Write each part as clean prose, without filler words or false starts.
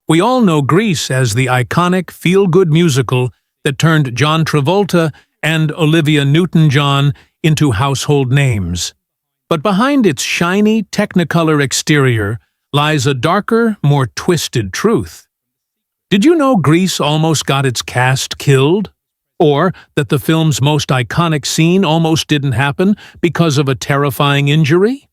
We all know Grease as the iconic feel-good musical that turned John Travolta and Olivia Newton-John into household names. But behind its shiny, technicolor exterior lies a darker, more twisted truth. Did you know Grease almost got its cast killed? Or that the film's most iconic scene almost didn't happen because of a terrifying injury?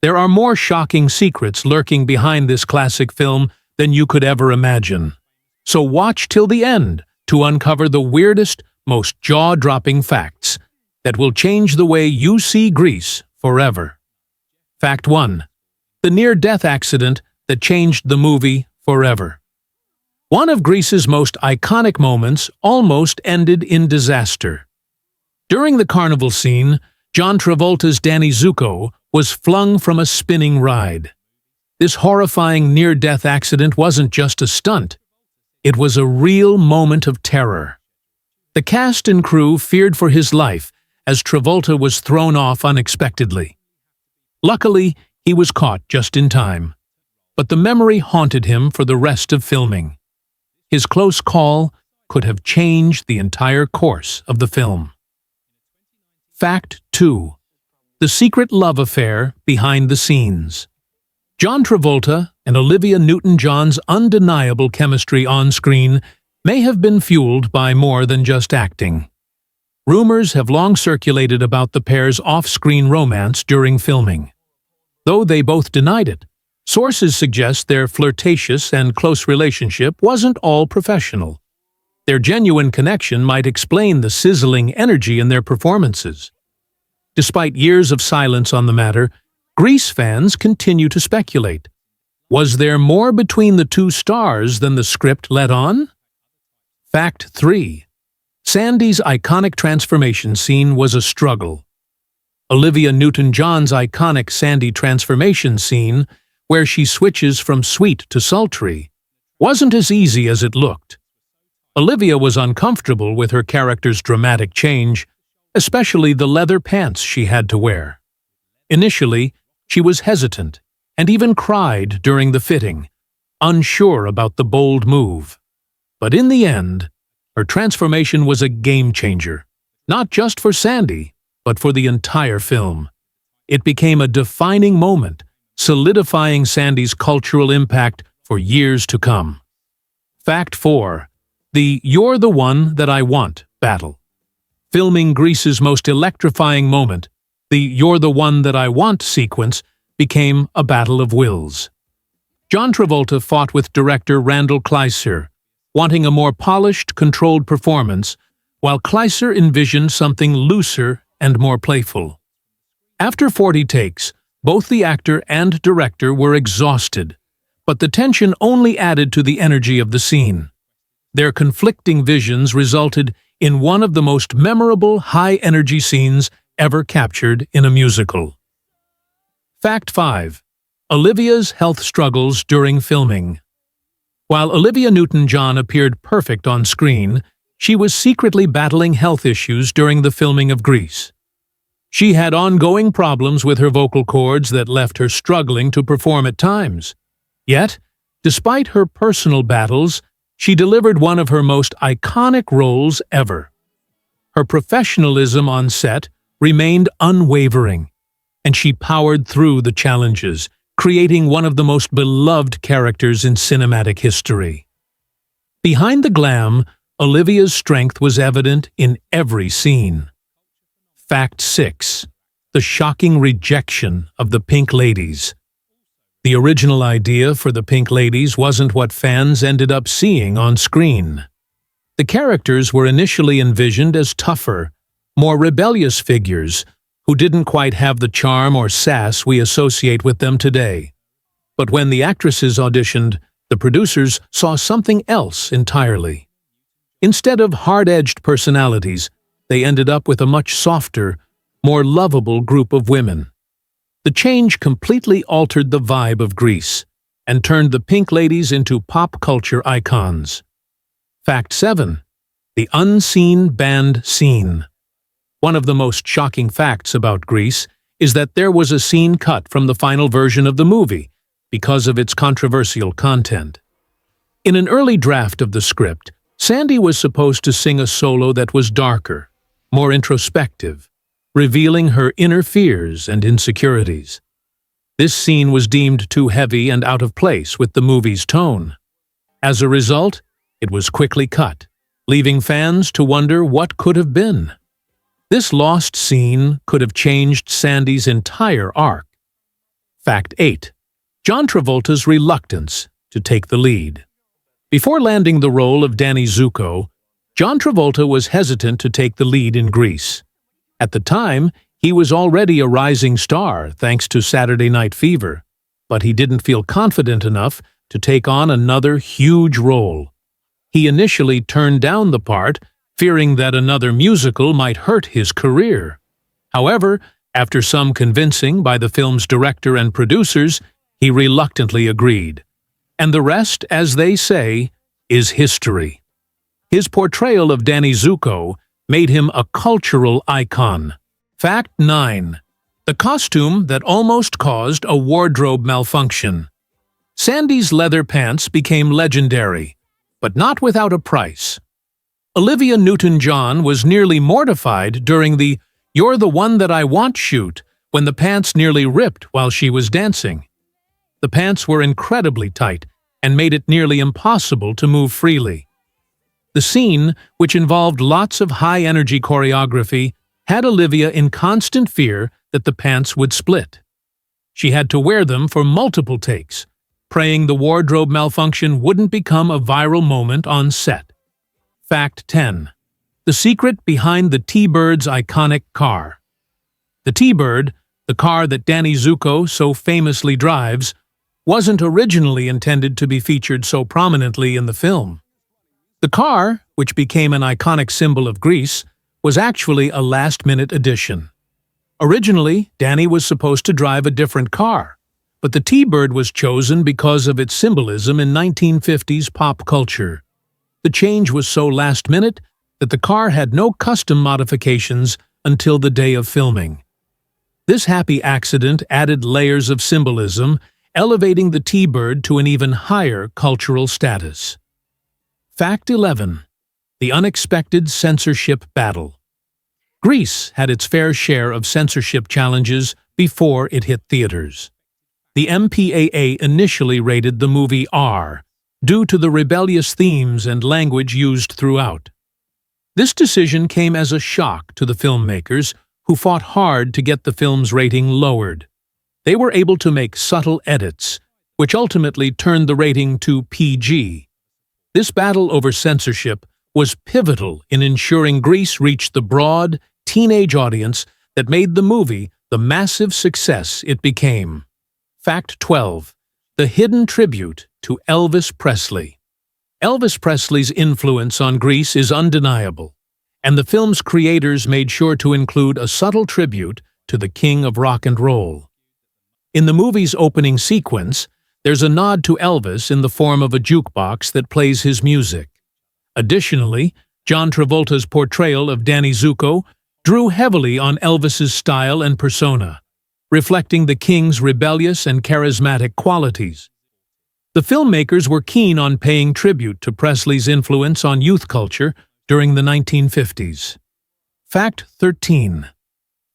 There are more shocking secrets lurking behind this classic film than you could ever imagine. So watch till the end to uncover the weirdest, most jaw-dropping facts that will change the way you see Grease forever. Fact 1. The near-death accident that changed the movie forever. One of Grease's most iconic moments almost ended in disaster. During the carnival scene, John Travolta's Danny Zuko was flung from a spinning ride. This horrifying near-death accident wasn't just a stunt. It was a real moment of terror. The cast and crew feared for his life as Travolta was thrown off unexpectedly. Luckily, he was caught just in time. But the memory haunted him for the rest of filming. His close call could have changed the entire course of the film. Fact 2. The secret love affair behind the scenes. John Travolta and Olivia Newton-John's undeniable chemistry on screen may have been fueled by more than just acting. Rumors have long circulated about the pair's off-screen romance during filming. Though they both denied it, sources suggest their flirtatious and close relationship wasn't all professional. Their genuine connection might explain the sizzling energy in their performances. Despite years of silence on the matter, Grease fans continue to speculate. Was there more between the two stars than the script let on? Fact 3. Sandy's iconic transformation scene was a struggle. Olivia Newton-John's iconic Sandy transformation scene, where she switches from sweet to sultry, wasn't as easy as it looked. Olivia was uncomfortable with her character's dramatic change, especially the leather pants she had to wear. Initially, she was hesitant and even cried during the fitting, unsure about the bold move. But in the end, her transformation was a game-changer, not just for Sandy, but for the entire film. It became a defining moment, solidifying Sandy's cultural impact for years to come. Fact 4. The "You're the One That I Want" battle. Filming Grease's most electrifying moment, the "You're the One That I Want" sequence became a battle of wills. John Travolta fought with director Randall Kleiser, wanting a more polished, controlled performance, while Kleiser envisioned something looser and more playful. After 40 takes, both the actor and director were exhausted, but the tension only added to the energy of the scene. Their conflicting visions resulted in one of the most memorable high-energy scenes ever captured in a musical. Fact 5. Olivia's health struggles during filming. While Olivia Newton-John appeared perfect on screen, she was secretly battling health issues during the filming of Grease. She had ongoing problems with her vocal cords that left her struggling to perform at times. Yet, despite her personal battles, she delivered one of her most iconic roles ever. Her professionalism on set remained unwavering, and she powered through the challenges, creating one of the most beloved characters in cinematic history. Behind the glam, Olivia's strength was evident in every scene. Fact 6. The shocking rejection of the Pink Ladies. The original idea for the Pink Ladies wasn't what fans ended up seeing on screen. The characters were initially envisioned as tougher, more rebellious figures who didn't quite have the charm or sass we associate with them today. But when the actresses auditioned, the producers saw something else entirely. Instead of hard-edged personalities, they ended up with a much softer, more lovable group of women. The change completely altered the vibe of Grease and turned the Pink Ladies into pop culture icons. Fact 7. The unseen band scene. One of the most shocking facts about Grease is that there was a scene cut from the final version of the movie because of its controversial content. In an early draft of the script, Sandy was supposed to sing a solo that was darker, more introspective, revealing her inner fears and insecurities. This scene was deemed too heavy and out of place with the movie's tone. As a result, it was quickly cut, leaving fans to wonder what could have been. This lost scene could have changed Sandy's entire arc. Fact 8. John Travolta's reluctance to take the lead. Before landing the role of Danny Zuko, John Travolta was hesitant to take the lead in Grease. At the time, he was already a rising star thanks to Saturday Night Fever, but he didn't feel confident enough to take on another huge role. He initially turned down the part, fearing that another musical might hurt his career. However, after some convincing by the film's director and producers, he reluctantly agreed. And the rest, as they say, is history. His portrayal of Danny Zuko made him a cultural icon. Fact 9. The costume that almost caused a wardrobe malfunction. Sandy's leather pants became legendary, but not without a price. Olivia Newton-John was nearly mortified during the "You're the One That I Want" shoot when the pants nearly ripped while she was dancing. The pants were incredibly tight and made it nearly impossible to move freely. The scene, which involved lots of high-energy choreography, had Olivia in constant fear that the pants would split. She had to wear them for multiple takes, praying the wardrobe malfunction wouldn't become a viral moment on set. Fact 10. The secret behind the T-Bird's iconic car. The T-Bird, the car that Danny Zuko so famously drives, wasn't originally intended to be featured so prominently in the film. The car, which became an iconic symbol of Grease, was actually a last-minute addition. Originally, Danny was supposed to drive a different car, but the T-Bird was chosen because of its symbolism in 1950s pop culture. The change was so last-minute that the car had no custom modifications until the day of filming. This happy accident added layers of symbolism, elevating the T-Bird to an even higher cultural status. Fact 11. The unexpected censorship battle. Grease had its fair share of censorship challenges before it hit theaters. The MPAA initially rated the movie R, due to the rebellious themes and language used throughout. This decision came as a shock to the filmmakers, who fought hard to get the film's rating lowered. They were able to make subtle edits, which ultimately turned the rating to PG. This battle over censorship was pivotal in ensuring Grease reached the broad, teenage audience that made the movie the massive success it became. Fact 12. The hidden tribute to Elvis Presley. Elvis Presley's influence on Grease is undeniable, and the film's creators made sure to include a subtle tribute to the king of rock and roll. In the movie's opening sequence, there's a nod to Elvis in the form of a jukebox that plays his music. Additionally, John Travolta's portrayal of Danny Zuko drew heavily on Elvis's style and persona, reflecting the king's rebellious and charismatic qualities. The filmmakers were keen on paying tribute to Presley's influence on youth culture during the 1950s. Fact 13.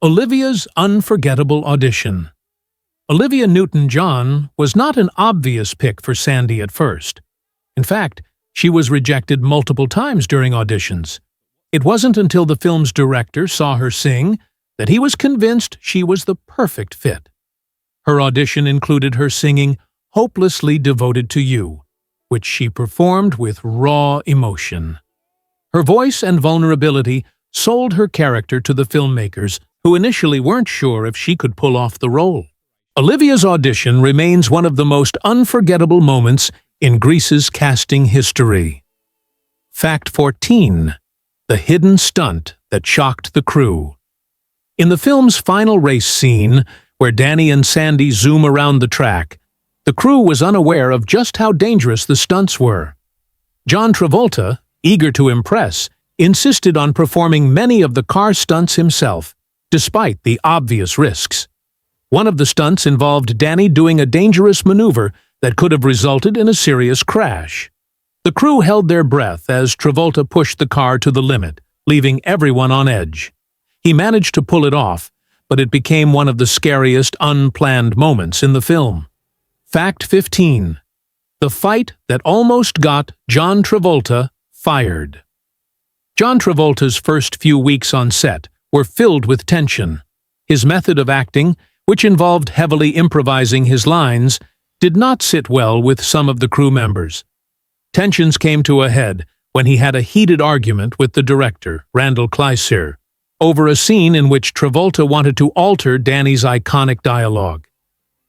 Olivia's unforgettable audition. Olivia Newton-John was not an obvious pick for Sandy at first. In fact, she was rejected multiple times during auditions. It wasn't until the film's director saw her sing that he was convinced she was the perfect fit. Her audition included her singing "Hopelessly Devoted to You," which she performed with raw emotion. Her voice and vulnerability sold her character to the filmmakers, who initially weren't sure if she could pull off the role. Olivia's audition remains one of the most unforgettable moments in Grease's casting history. Fact 14. The hidden stunt that shocked the crew. In the film's final race scene, where Danny and Sandy zoom around the track, the crew was unaware of just how dangerous the stunts were. John Travolta, eager to impress, insisted on performing many of the car stunts himself, despite the obvious risks. One of the stunts involved Danny doing a dangerous maneuver that could have resulted in a serious crash. The crew held their breath as Travolta pushed the car to the limit, leaving everyone on edge. He managed to pull it off, but it became one of the scariest unplanned moments in the film. Fact 15. The fight that almost got John Travolta fired. John Travolta's first few weeks on set were filled with tension. His method of acting, which involved heavily improvising his lines, did not sit well with some of the crew members. Tensions came to a head when he had a heated argument with the director, Randall Kleiser, over a scene in which Travolta wanted to alter Danny's iconic dialogue.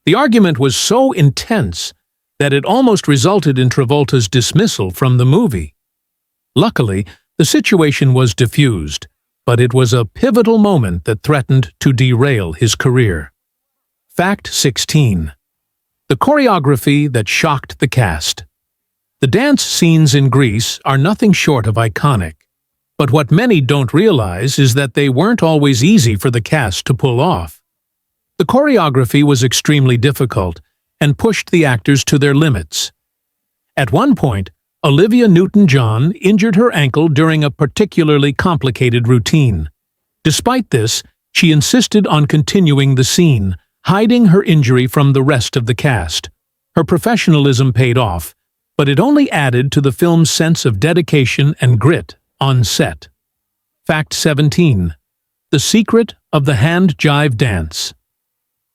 The argument was so intense that it almost resulted in Travolta's dismissal from the movie. Luckily, the situation was diffused, but it was a pivotal moment that threatened to derail his career. Fact 16. The choreography that shocked the cast. The dance scenes in Grease are nothing short of iconic, but what many don't realize is that they weren't always easy for the cast to pull off. The choreography was extremely difficult and pushed the actors to their limits. At one point, Olivia Newton-John injured her ankle during a particularly complicated routine. Despite this, she insisted on continuing the scene, hiding her injury from the rest of the cast. Her professionalism paid off, but it only added to the film's sense of dedication and grit on set. Fact 17. The secret of the hand jive dance.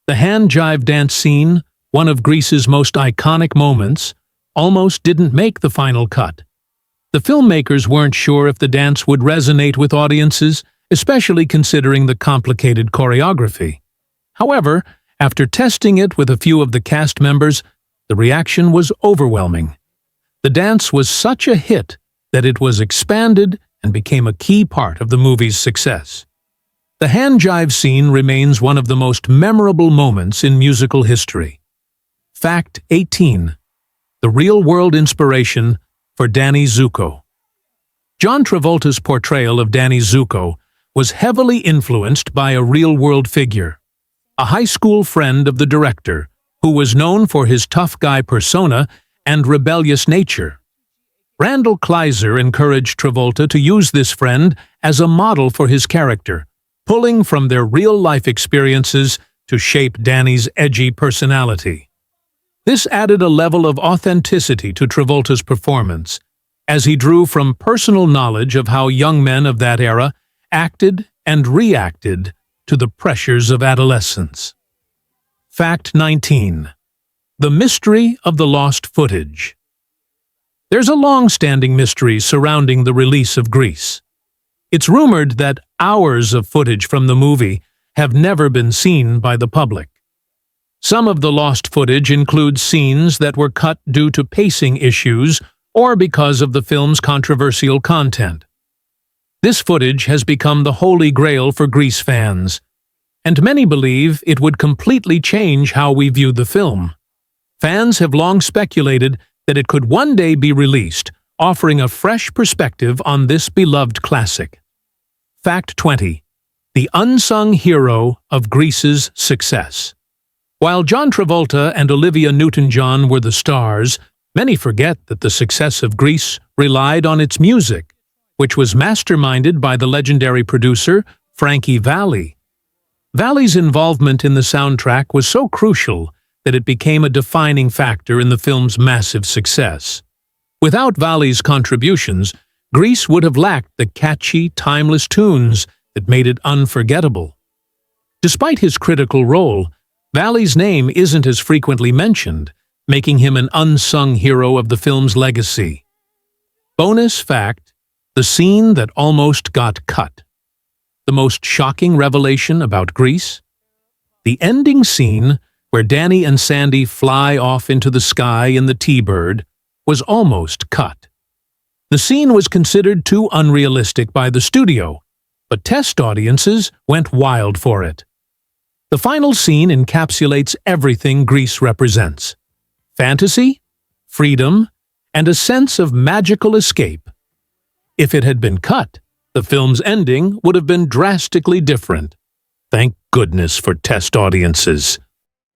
The hand jive dance scene, one of Grease's most iconic moments, almost didn't make the final cut. The filmmakers weren't sure if the dance would resonate with audiences, especially considering the complicated choreography. However, after testing it with a few of the cast members, the reaction was overwhelming. The dance was such a hit that it was expanded and became a key part of the movie's success. The hand jive scene remains one of the most memorable moments in musical history. Fact 18. The real-world inspiration for Danny Zuko. John Travolta's portrayal of Danny Zuko was heavily influenced by a real-world figure, a high school friend of the director, who was known for his tough guy persona and rebellious nature. Randall Kleiser encouraged Travolta to use this friend as a model for his character, pulling from their real-life experiences to shape Danny's edgy personality. This added a level of authenticity to Travolta's performance, as he drew from personal knowledge of how young men of that era acted and reacted to the pressures of adolescence. Fact 19. The mystery of the lost footage. There's a long-standing mystery surrounding the release of Grease. It's rumored that hours of footage from the movie have never been seen by the public. Some of the lost footage includes scenes that were cut due to pacing issues or because of the film's controversial content. This footage has become the holy grail for Grease fans, and many believe it would completely change how we view the film. Fans have long speculated that it could one day be released, offering a fresh perspective on this beloved classic. Fact 20. The unsung hero of Grease's success. While John Travolta and Olivia Newton-John were the stars, many forget that the success of Grease relied on its music, which was masterminded by the legendary producer Frankie Valli. Valli's involvement in the soundtrack was so crucial that it became a defining factor in the film's massive success. Without Valli's contributions, Grease would have lacked the catchy, timeless tunes that made it unforgettable. Despite his critical role, Valli's name isn't as frequently mentioned, making him an unsung hero of the film's legacy. Bonus fact: the scene that almost got cut. The most shocking revelation about Grease? The ending scene, where Danny and Sandy fly off into the sky in the T-Bird, was almost cut. The scene was considered too unrealistic by the studio, but test audiences went wild for it. The final scene encapsulates everything Grease represents: fantasy, freedom, and a sense of magical escape. If it had been cut, the film's ending would have been drastically different. Thank goodness for test audiences.